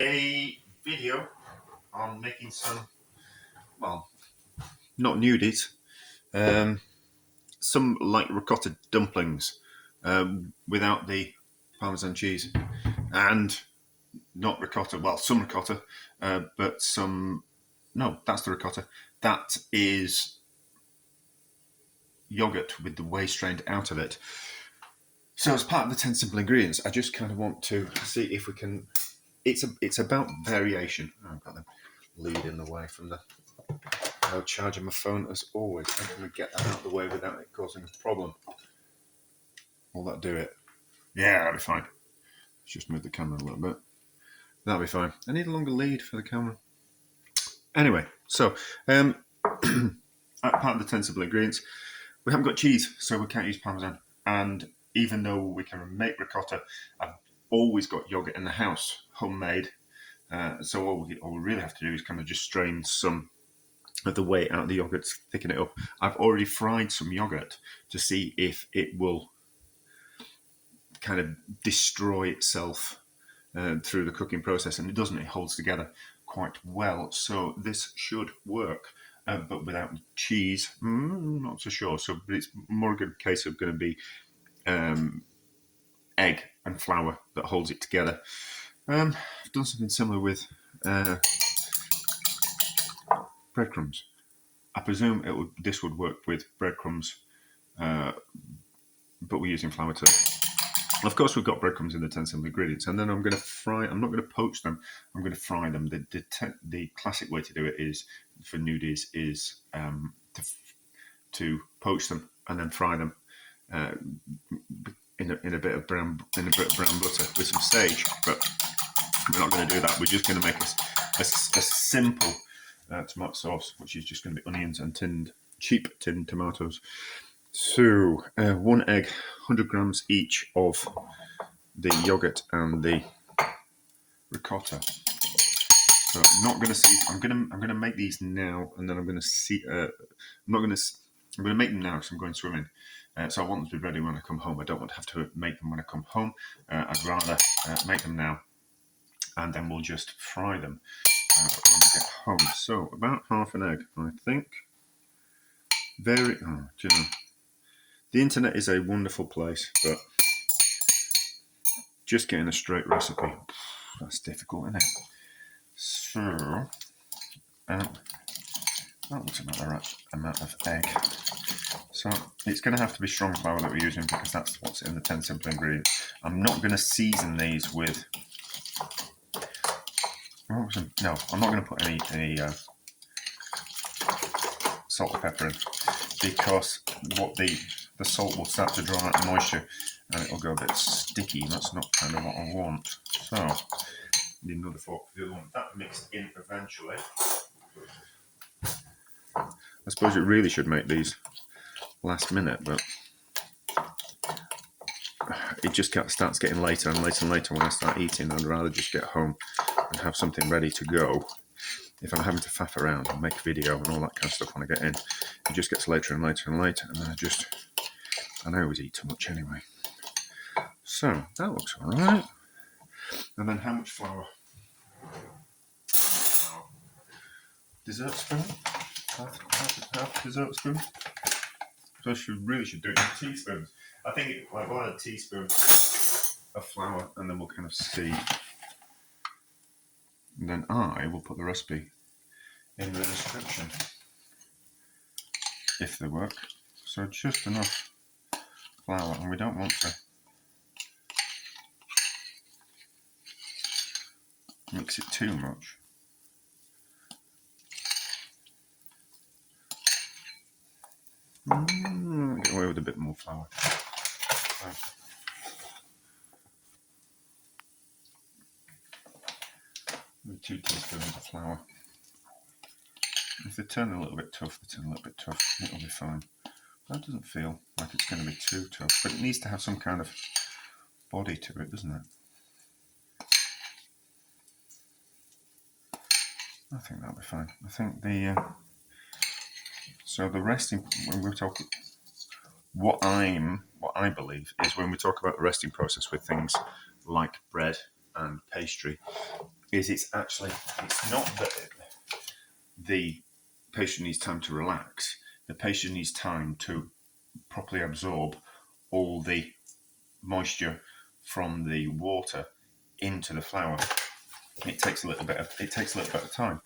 A video on making some, well, not nudies, some like ricotta dumplings without the Parmesan cheese, and not ricotta, well, some ricotta, but some, no, that's the ricotta. That is yogurt with the whey strained out of it. So as part of the 10 simple ingredients, I just kind of want to see if we can, it's about variation. Oh, I've got the lead in the way from the charging my phone as always. I'm going to get that out of the way without it causing a problem. Will that do it? Yeah, that'll be fine. Let's just move the camera a little bit. That'll be fine. I need a longer lead for the camera. Anyway, so part of the 10 simple ingredients, we haven't got cheese, so we can't use Parmesan. And even though we can make ricotta, I've always got yogurt in the house, homemade. So all we really have to do is kind of just strain some of the whey out of the yogurt, thicken it up. I've already fried some yogurt to see if it will kind of destroy itself through the cooking process, and it doesn't. It holds together quite well, so this should work. But without cheese, not so sure. So it's more a good case of going to be egg and flour that holds it together. I've done something similar with breadcrumbs. I presume this would work with breadcrumbs, but we're using flour too. Of course, we've got breadcrumbs in the 10 simple ingredients, and then I'm going to fry. I'm not going to poach them. I'm going to fry them. The classic way to do it is for nudies is to poach them and then fry them in a bit of brown butter with some sage. But we're not going to do that. We're just going to make a simple tomato sauce, which is just going to be onions and cheap tinned tomatoes. So, 1 egg, 100 grams each of the yogurt and the ricotta. So, I'm not going to see. I'm going to make these now, and then I'm going to see. I'm going to make them now, so I'm going swimming. So I want them to be ready when I come home. I don't want to have to make them when I come home. I'd rather make them now, and then we'll just fry them when we get home. So, about half an egg, I think. Do you know? The internet is a wonderful place, but just getting a straight recipe, that's difficult, isn't it? So, that looks about the right amount of egg. So, it's going to have to be strong flour that we're using because that's what's in the 10 simple ingredients. I'm not going to season these with... No, I'm not going to put any salt or pepper in because what the salt will start to draw out the moisture and it'll go a bit sticky. That's not kind of what I want. So, I need another fork for the other one. That mixed in eventually. I suppose it really should make these last minute, but it just starts getting later and later and later when I start eating. I'd rather just get home and have something ready to go. If I'm having to faff around and make a video and all that kind of stuff when I get in, it just gets later and later and later, and then I always eat too much anyway. So, that looks alright. And then how much flour? Dessert spoon? Half dessert spoon? So I really should do it in teaspoons. I think like 1 teaspoon of flour, and then we'll kind of see. And then I will put the recipe in the description if they work. So just enough flour, and we don't want to mix it too much. Get away with a bit more flour. So. 2 teaspoons of flour. If they turn a little bit tough, it'll be fine. That doesn't feel like it's going to be too tough, but it needs to have some kind of body to it, doesn't it? I think that'll be fine. I think so the resting, when we talk, what I believe is when we talk about the resting process with things like bread and pastry, is it's not that the patient needs time to relax. The patient needs time to properly absorb all the moisture from the water into the flour. It takes a little bit of time.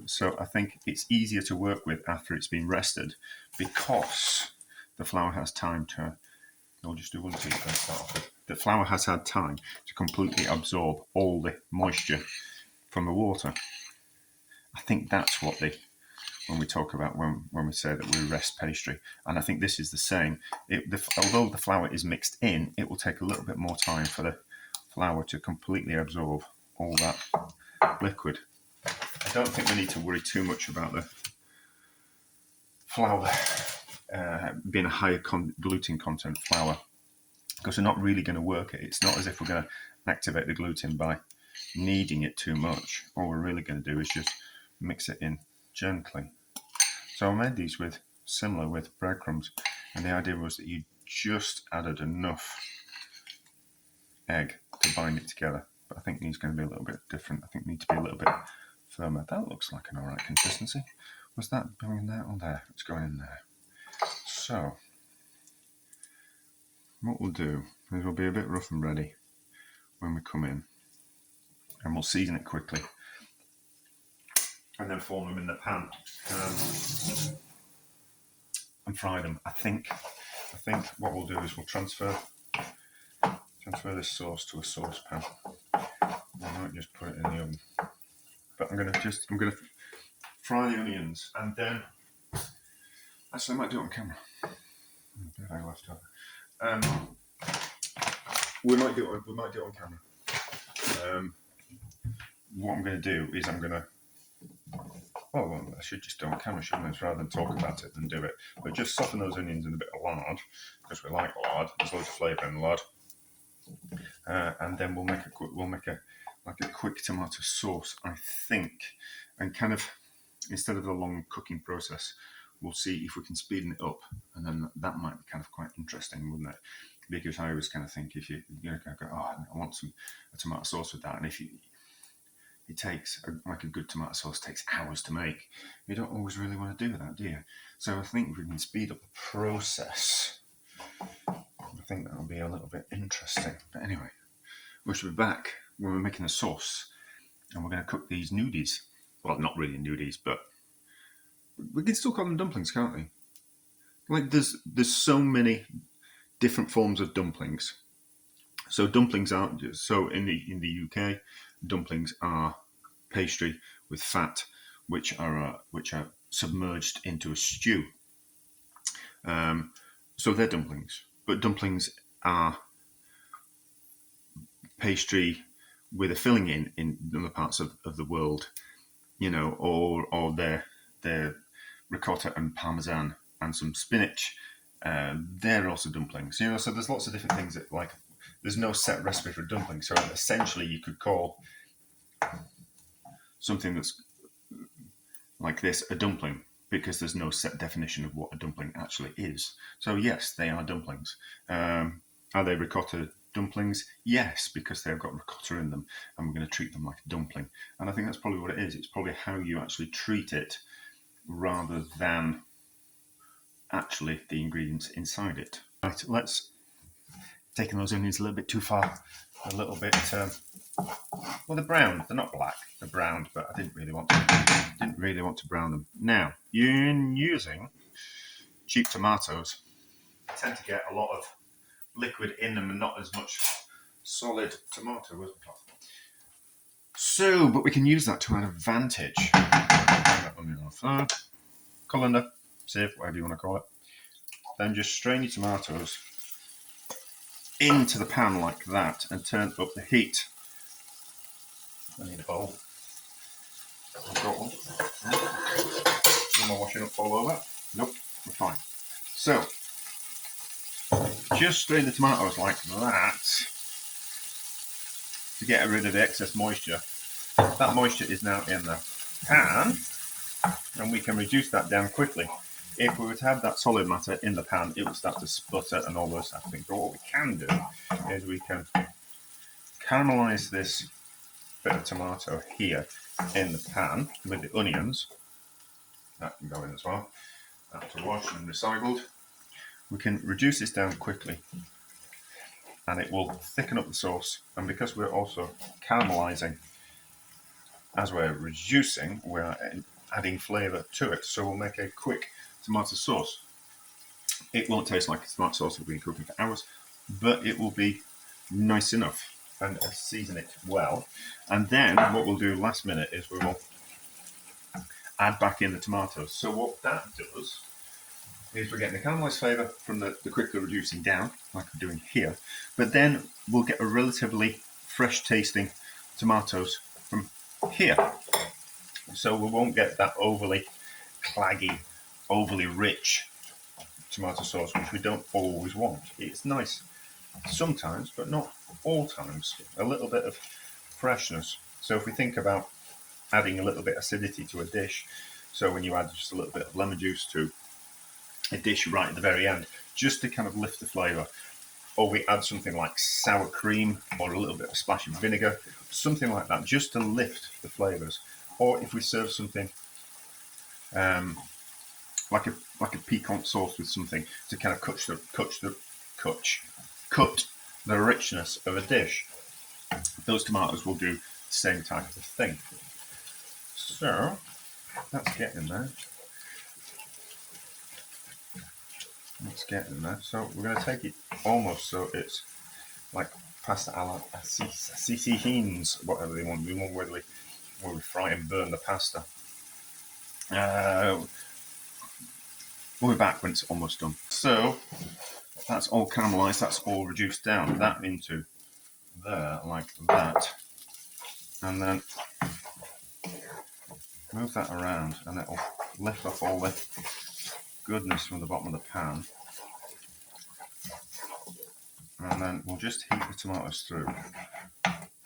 So I think it's easier to work with after it's been rested because the flour has time to. I'll just do one thing and start off with. The flour has had time to completely absorb all the moisture from the water. I think that's what when we talk about when we say that we rest pastry, and I think this is the same. Although the flour is mixed in, it will take a little bit more time for the flour to completely absorb all that liquid. I don't think we need to worry too much about the flour being a higher gluten content flour, because we're not really going to work it. It's not as if we're going to activate the gluten by kneading it too much. All we're really going to do is just mix it in gently. So I made these similar with breadcrumbs, and the idea was that you just added enough egg to bind it together. But I think these are going to be a little bit different. I think they need to be a little bit firmer. That looks like an alright consistency. Was that going in there or there? It's going in there. So what we'll do is we'll be a bit rough and ready when we come in, and we'll season it quickly and then form them in the pan and fry them. I think what we'll do is we'll transfer this sauce to a saucepan. I might just put it in the oven, but I'm gonna fry the onions, and then actually I might do it on camera. A bit I left over. We might do it on camera. What I'm going to do is well, I should just do it on camera, shouldn't I? Rather than talk about it than do it. But just soften those onions in a bit of lard, because we like lard. There's loads of flavour in lard. And then we'll make a quick tomato sauce, I think, and kind of instead of the long cooking process, we'll see if we can speeden it up, and then that might be kind of quite interesting, wouldn't it? Because I always kind of think if you go, oh, I want a tomato sauce with that, and it takes like a good tomato sauce takes hours to make. You don't always really want to do that, do you? So I think if we can speed up the process, I think that'll be a little bit interesting. But anyway, we should be back when we're making the sauce, and we're going to cook these nudis. Well, not really nudis, but we can still call them dumplings, can't we? Like there's so many different forms of dumplings. So dumplings are in the UK, dumplings are pastry with fat, which are submerged into a stew. So they're dumplings, but dumplings are pastry with a filling in other parts of the world, or they're ricotta and parmesan and some spinach. They're also dumplings, so there's lots of different things that, like, there's no set recipe for dumplings. So essentially you could call something that's like this a dumpling, because there's no set definition of what a dumpling actually is. So yes, they are dumplings. Are they ricotta dumplings? Yes, because they've got ricotta in them, and we're going to treat them like a dumpling. And I think that's probably what it is. It's probably how you actually treat it rather than actually the ingredients inside it. Right, let's taking those onions a little bit too far, a little bit. Well, they're brown. They're not black. They're browned, but I didn't really want to brown them. Now, using cheap tomatoes, I tend to get a lot of liquid in them and not as much solid tomato, wasn't it? So, but we can use that to our advantage. Colander, sieve, whatever you want to call it. Then just strain your tomatoes into the pan like that and turn up the heat. I need a bowl. I've got one. Am I washing up all over? Nope, we're fine. So, just strain the tomatoes like that to get rid of the excess moisture. That moisture is now in the pan, and we can reduce that down quickly. If we were to have that solid matter in the pan, it would start to sputter and all those type of things. But what we can do is we can caramelise this bit of tomato here in the pan with the onions. That can go in as well. After washed and recycled, we can reduce this down quickly and it will thicken up the sauce. And because we're also caramelizing as we're reducing, we're adding flavour to it. So we'll make a quick tomato sauce. It won't taste like a tomato sauce if we've been cooking for hours, but it will be nice enough, and season it well. And then what we'll do last minute is we will add back in the tomatoes. So what that does is we're getting the caramelised flavour from the quickly reducing down, like I'm doing here, but then we'll get a relatively fresh tasting tomatoes from here. So we won't get that overly claggy, overly rich tomato sauce, which we don't always want. It's nice sometimes, but not all times. A little bit of freshness. So if we think about adding a little bit of acidity to a dish, so when you add just a little bit of lemon juice to a dish right at the very end, just to kind of lift the flavour, or we add something like sour cream or a little bit of splash of vinegar, something like that, just to lift the flavours. Or if we serve something like a piquant sauce with something to kind of cut the richness of a dish, those tomatoes will do the same type of thing. So that's getting there. Let's get in there. So we're going to take it almost so it's like pasta a la Sicilians, whatever they want. We want where we fry and burn the pasta. We'll be back when it's almost done. So that's all caramelised. That's all reduced down. That into there like that, and then move that around, and it'll lift off all the goodness from the bottom of the pan. And then we'll just heat the tomatoes through.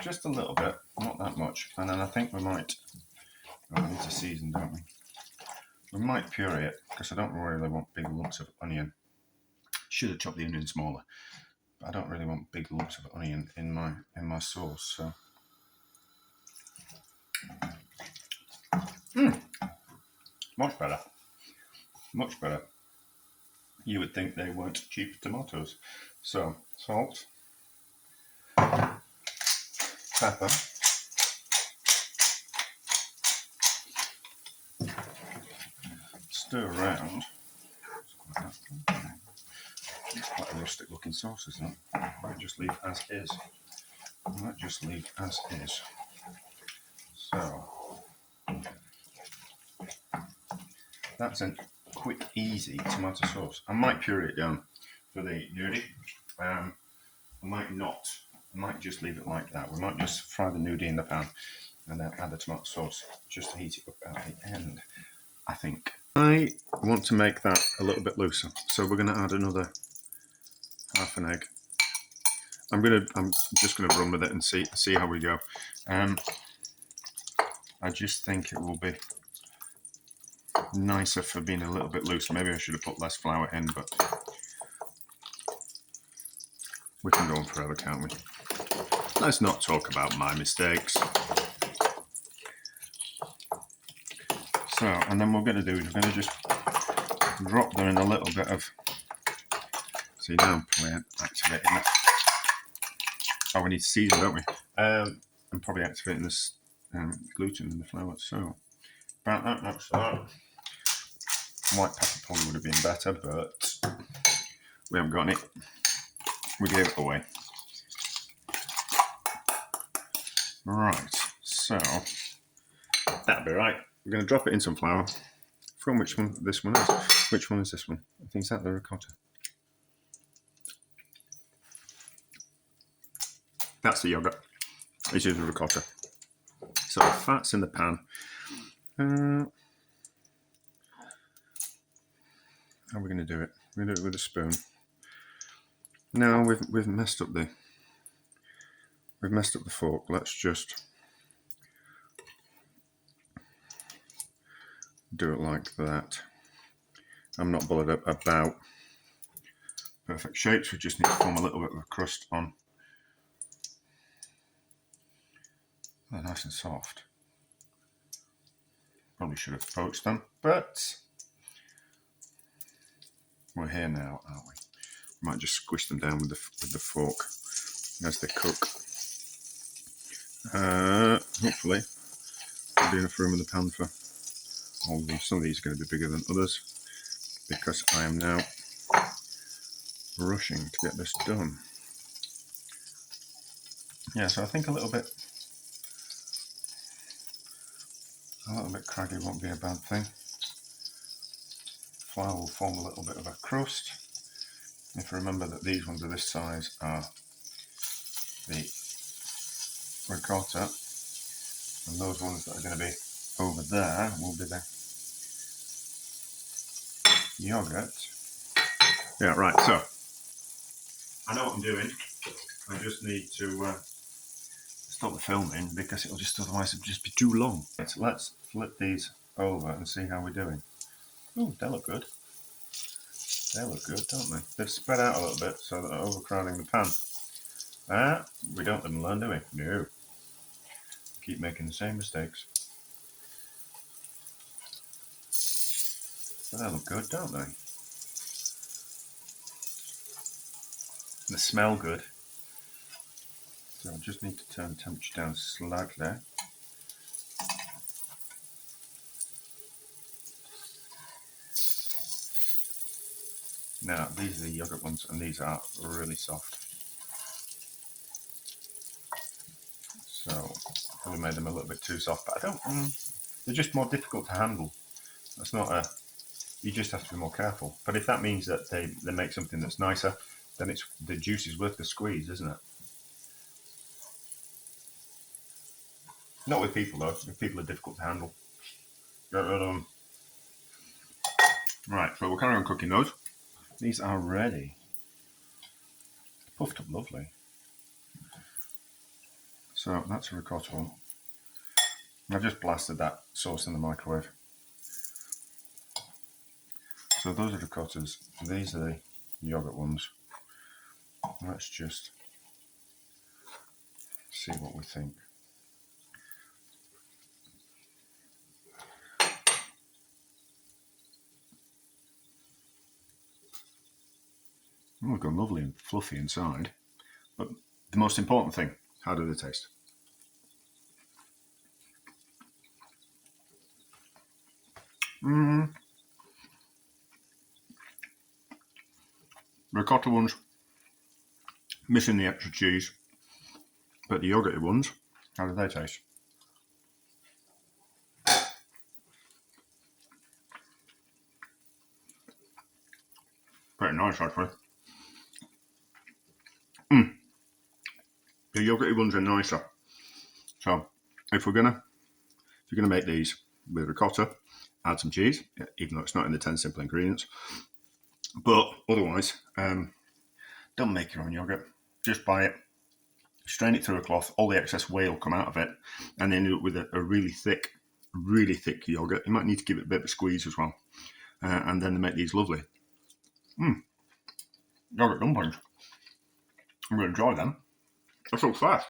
Just a little bit, not that much. And then I think we might, we need to season, don't we? We might puree it, because I don't really want big lumps of onion. Should have chopped the onion smaller. But I don't really want big lumps of onion in my sauce, so. Much better. Much better. You would think they weren't cheap tomatoes. So, salt, pepper, stir around. It's quite a rustic looking sauce, isn't it? I might just leave as is. So, that's a quick, easy tomato sauce. I might puree it down for the nudi. I might not. I might just leave it like that. We might just fry the nudi in the pan and then add the tomato sauce just to heat it up at the end, I think. I want to make that a little bit looser, so we're going to add another half an egg. I'm just going to run with it and see how we go. I just think it will be nicer for being a little bit loose. Maybe I should have put less flour in, but we can go on forever, can't we? Let's not talk about my mistakes. So, and then what we're going to do is we're going to just drop them in a little bit of, see now I'm probably activating it. Oh, we need to season, don't we? I'm probably activating this gluten in the flour. So, about that much that. White pepper probably would have been better, but we haven't got it. We gave it away. Right, so that'll be right. We're going to drop it in some flour. From which one this one is. Which one is this one? I think it's that the ricotta. That's the yogurt. This is the ricotta. So the fat's in the pan. How are we going to do it? We're going to do it with a spoon. Now we've messed up the fork. Let's just do it like that. I'm not bothered about perfect shapes. We just need to form a little bit of a crust on They're nice and soft. Probably should have poached them, but we're here now, aren't we? Might just squish them down with the fork as they cook. Hopefully, there'll be enough room in the pan for all of them. Some of these are going to be bigger than others because I am now rushing to get this done. Yeah, so I think a little bit craggy won't be a bad thing. Flour will form a little bit of a crust. If you remember that these ones are this size are the ricotta, and those ones that are going to be over there will be the yogurt. Yeah, right, so I know what I'm doing. I just need to stop the filming because it'll just otherwise it'll just be too long. So let's flip these over and see how we're doing. Oh, they look good. They look good, don't they? They've spread out a little bit so that they're overcrowding the pan. We don't live and learn, do we? No. Keep making the same mistakes. But they look good, don't they? They smell good. So I just need to turn the temperature down slightly. Now, these are the yogurt ones, and these are really soft. So, I probably made them a little bit too soft, but I don't. They're just more difficult to handle. That's not a. You just have to be more careful. But if that means that they make something that's nicer, then it's the juice is worth the squeeze, isn't it? Not with people though. If people are difficult to handle, get rid of them. Right, so we'll carry on cooking those. These are ready. Puffed up lovely. So that's a ricotta one. I've just blasted that sauce in the microwave. So those are ricottas. These are the yogurt ones. Let's just see what we think. Oh, they've gone lovely and fluffy inside. But the most important thing, how do they taste? Ricotta ones, missing the extra cheese. But the yogurty ones, how do they taste? Pretty nice, actually. The yogurty ones are nicer. So, if you're gonna make these with ricotta, add some cheese, even though it's not in the 10 simple ingredients. But otherwise, don't make your own yogurt. Just buy it, strain it through a cloth. All the excess whey will come out of it, and then end up with a really thick yogurt. You might need to give it a bit of a squeeze as well, and then they make these lovely. Yogurt dumplings. I'm going to enjoy them. They're so fast.